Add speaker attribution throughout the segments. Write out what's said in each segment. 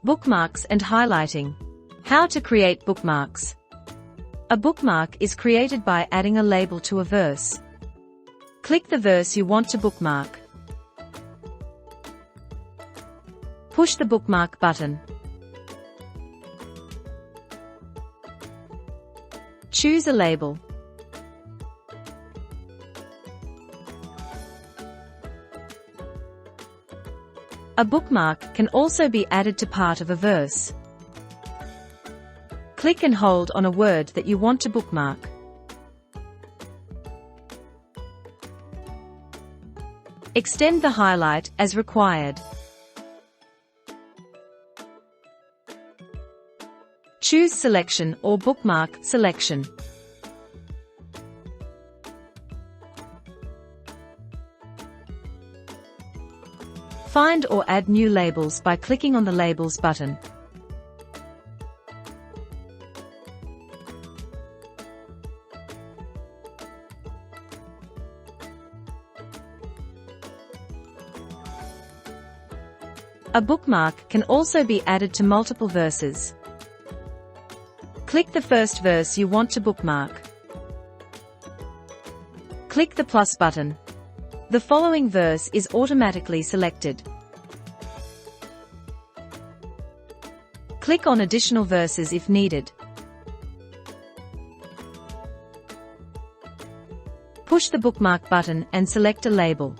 Speaker 1: Bookmarks and highlighting. How to create bookmarks. A bookmark is created by adding a label to a verse. Click the verse you want to bookmark. Push the bookmark button. Choose a label. A bookmark can also be added to part of a verse. Click and hold on a word that you want to bookmark. Extend the highlight as required. Choose Selection or Bookmark Selection. Find or add new labels by clicking on the Labels button. A bookmark can also be added to multiple verses. Click the first verse you want to bookmark. Click the plus button. The following verse is automatically selected. Click on additional verses if needed. Push the bookmark button and select a label.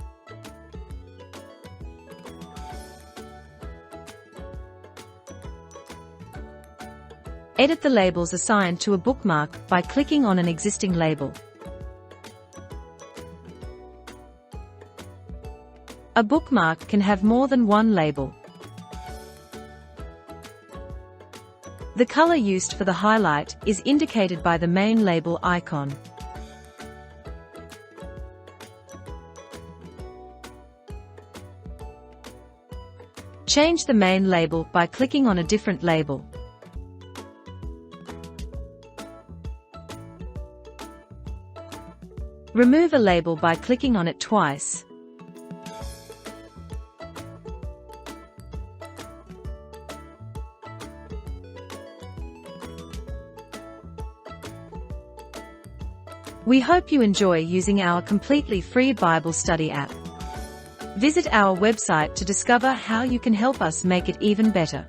Speaker 1: Edit the labels assigned to a bookmark by clicking on an existing label. A bookmark can have more than one label. The color used for the highlight is indicated by the main label icon. Change the main label by clicking on a different label. Remove a label by clicking on it twice. We hope you enjoy using our completely free Bible study app. Visit our website to discover how you can help us make it even better.